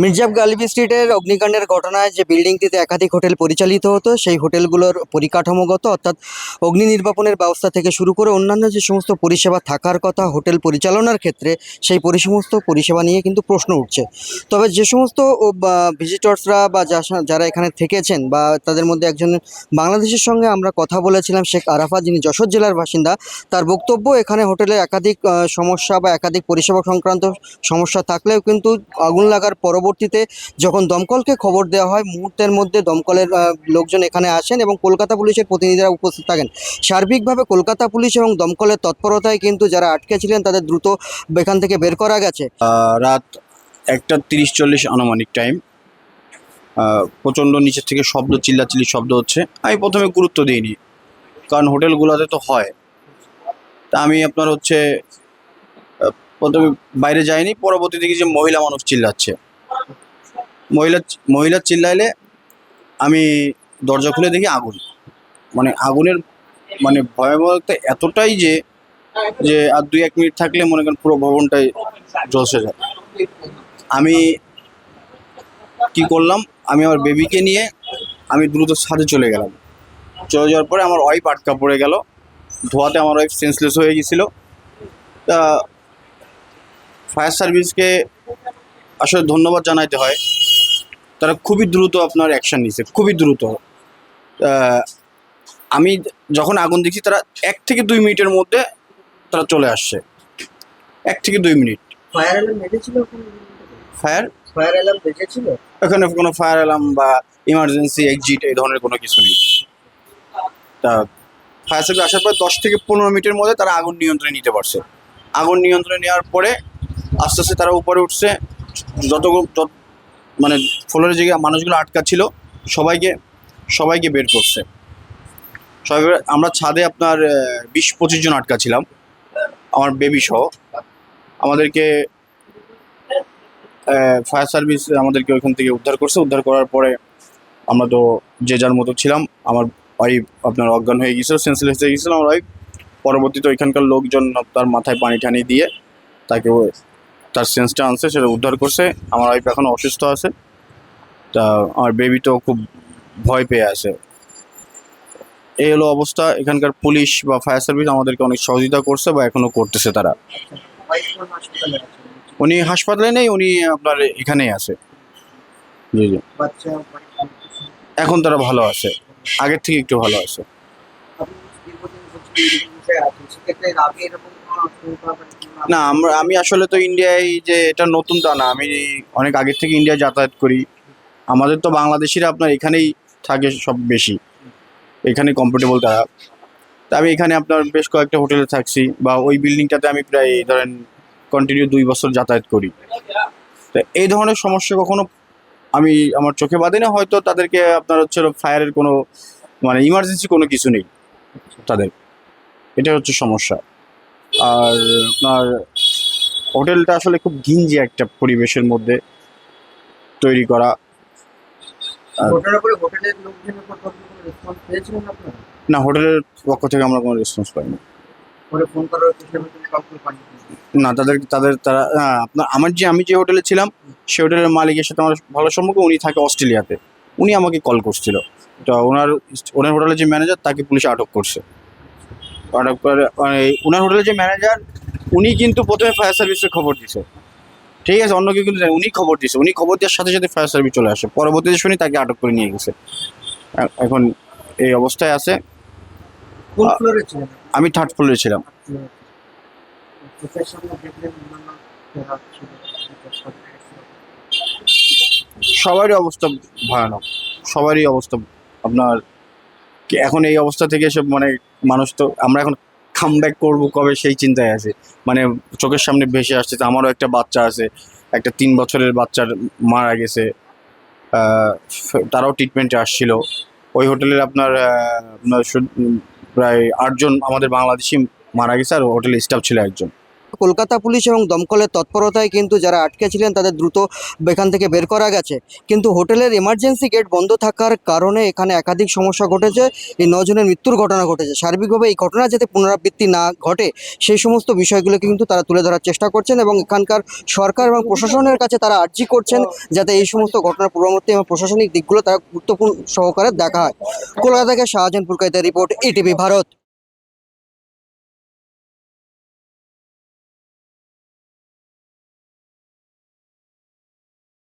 মির্জাফ গালিব স্ট্রিটের অগ্নিকাণ্ডের ঘটনায় যে বিল্ডিংটিতে একাধিক হোটেল পরিচালিত হতো সেই হোটেলগুলোর পরিকাঠামোগত অর্থাৎ অগ্নি নির্বাপনের ব্যবস্থা থেকে শুরু করে অন্যান্য যে সমস্ত পরিষেবা থাকার কথা হোটেল পরিচালনার ক্ষেত্রে সেই সমস্ত পরিষেবা নিয়ে কিন্তু প্রশ্ন উঠছে। তবে যে সমস্ত ভিজিটর্সরা বা যারা এখানে থেকেছেন বা তাদের মধ্যে একজন বাংলাদেশের সঙ্গে আমরা কথা বলেছিলাম, শেখ আরাফাত, যিনি যশোর জেলার বাসিন্দা। তার বক্তব্য, এখানে হোটেলে একাধিক সমস্যা বা একাধিক পরিষেবা সংক্রান্ত সমস্যা থাকলেও কিন্তু আগুন লাগার পরবর্তীতে যখন দমকলকে খবর দেওয়া হয় মুহূর্তের মধ্যে দমকলের লোকজন এখানে আসেন এবং কলকাতা পুলিশের প্রতিনিধিরা উপস্থিত থাকেন। সার্বিকভাবে কলকাতা পুলিশ এবং দমকলের তৎপরতায় কিন্তু যারা আটকে ছিলেন তাদের দ্রুত এখান থেকে বের করা গেছে। রাত 1:30-40 আনুমানিক টাইম। প্রচণ্ড নিচের থেকে শব্দ, চিল্লাচিল্লি শব্দ হচ্ছে। আমি প্রথমে গুরুত্ব দিইনি, কারণ হোটেলগুলোতে তো হয়। তা আমি প্রথমে বাইরে যাইনি। পরবর্তী দেখি যে মহিলা মানুষ চিল্লাচ্ছে। মহিলা চিল্লাইলে আমি দরজা খুলে দেখি আগুন। আগুনের ভয়াবহতা এতটাই যে আর 2-1 মিনিট থাকলে মনে করেন পুরো ভবনটাই ঝলসে যায়। আমি কি করলাম, আমি আমার বেবিকে নিয়ে আমি দ্রুত ছাদে চলে গেলাম। চলে যাওয়ার পরে আমার ওয়াইফ আটকা পড়ে গেল। ধোঁয়াতে আমার ওয়াইফ সেন্সলেস হয়ে গেছিলো। তা ফায়ার সার্ভিসকে আসলে ধন্যবাদ জানাইতে হয়। তারা খুবই দ্রুত আপনার অ্যাকশান নিয়েছে, খুবই দ্রুত। আমি যখন আগুন দেখছি তারা 1 থেকে 2 মিনিটের মধ্যে তারা চলে আসছে। 1 থেকে 2 মিনিট। ফায়ার অ্যালার্ম বেজেছিল? ফায়ার অ্যালার্ম বেজেছিল? এখানে কোনো ফায়ার অ্যালার্ম বা ইমার্জেন্সি এক্সিট এই ধরনের কোনো কিছু নেই। তা ফায়ার সার্ভিস আসার পর 10 থেকে 15 মিনিটের মধ্যে তারা আগুন নিয়ন্ত্রণে নিতে পারছে। আগুন নিয়ন্ত্রণে নেওয়ার পরে আস্তে আস্তে তারা উপরে উঠছে। যত ফ্লোরে যে মানুষগুলো আটকা ছিল সবাইকে বের করছে। আমরা ছাদে আপনার 20-25 জন আটকা ছিলাম, আমার বেবি সহ। আমাদেরকে ফায়ার সার্ভিস আমাদেরকে ওইখান থেকে উদ্ধার করছে। উদ্ধার করার পরে আমরা তো যে যার মতো ছিলাম। আমার ওয়াইফ আপনার অজ্ঞান হয়ে গিয়েছিল, সেন্সলেস হয়ে গিয়েছিল আমার ওয়াইফ। পরবর্তীতে ওইখানকার লোকজন তার মাথায় পানি টানি দিয়ে তাকে তার সেন্সটা আনছে, সেটা উদ্ধার করছে। আমার ওয়াইফ এখন অসুস্থ আছে। তা আমার বেবি তো খুব ভয় পেয়ে আছে। এই হলো অবস্থা। এখানকার পুলিশ বা ফায়ার সার্ভিস আমাদেরকে অনেক সহযোগিতা করছে বা এখনো করতেছে তারা। উনি হাসপাতালে নেই, উনি আপনার এখানেই আছে। জি জি, এখন তারা ভালো আছে, আগের থেকে একটু ভালো আছে। না, আমি আসলে তো ইন্ডিয়ায় যে এটা নতুন তা না, আমি অনেক আগের থেকে ইন্ডিয়ায় যাতায়াত করি। আমাদের তো বাংলাদেশিরা আপনার এখানেই থাকে সব বেশি, এখানে কমফোর্টেবল তারা। তা আমি এখানে আপনার বেশ কয়েকটা হোটেলে থাকছি, বা ওই বিল্ডিংটাতে আমি প্রায় ধরেন কন্টিনিউ 2 বছর যাতায়াত করি। তো এই ধরনের সমস্যা কখনো আমি আমার চোখে বাঁধি না। হয়তো তাদেরকে আপনার ফায়ারের কোনো ইমার্জেন্সি কোনো কিছু নেই তাদের, এটা হচ্ছে সমস্যা। আর আপনার হোটেলটা আসলে খুব ঘিঞ্জি একটা পরিবেশের মধ্যে তৈরি করা। না, হোটেলের পক্ষ থেকে আমরা কোনো রেসপন্স পাইনি। না, তারা আপনার আমি যে হোটেলে ছিলাম সেই হোটেলের মালিকের সাথে আমার ভালো সম্পর্ক। উনি থাকে অস্ট্রেলিয়াতে। উনি আমাকে কল করছিল। তো ওনার হোটেলের যে ম্যানেজার তাকে পুলিশ আটক করছে। আটক করে ওনার হোটেলের যে ম্যানেজার উনি কিন্তু প্রথমে ফায়ার সার্ভিসে খবর দিছে, ঠিক আছে, অন্য কেউ কিন্তু উনি খবর দিয়েছে। উনি খবর দেওয়ার সাথে সাথে ফায়ার সার্ভিস চলে আসে। পরবর্তীতে শুনি তাকে আটক করে নিয়ে গেছে। এখন এই অবস্থায় আছে। আমি 3rd ফ্লোরে ছিলাম। সবারই অবস্থা ভয়ানক, সবারই অবস্থা আপনার এখন এই অবস্থা থেকে সব মানুষ তো আমরা এখন কামব্যাক করবো কবে সেই চিন্তায় আছে। চোখের সামনে ভেসে আসছে। আমারও একটা বাচ্চা আছে, একটা 3 বছরের বাচ্চার মারা গেছে। তারাও ট্রিটমেন্টে আসছিল। ওই হোটেলের আপনার প্রায় 8 জন আমাদের বাংলাদেশি মারা গেছে, আর হোটেলের স্টাফ ছিল 1 জন। কলকাতা পুলিশ এবং দমকলের তৎপরতায় কিন্তু যারা আটকে ছিলেন তাদের দ্রুত এখান থেকে বের করা গেছে। কিন্তু হোটেলের এমার্জেন্সি গেট বন্ধ থাকার কারণে এখানে একাধিক সমস্যা ঘটেছে, এই 9 জনের মৃত্যুর ঘটনা ঘটেছে। সার্বিকভাবে এই ঘটনা যাতে পুনরাবৃত্তি না ঘটে সেই সমস্ত বিষয়গুলোকে কিন্তু তারা তুলে ধরার চেষ্টা করছেন এবং এখানকার সরকার এবং প্রশাসনের কাছে তারা আর্জি করছেন যাতে এই সমস্ত ঘটনার পূর্ববর্তী এবং প্রশাসনিক দিকগুলো তারা গুরুত্বপূর্ণ সহকারে দেখা হয়। কলকাতা থেকে শাহজাহান পুরকাইতের রিপোর্ট, ইটিভি ভারত।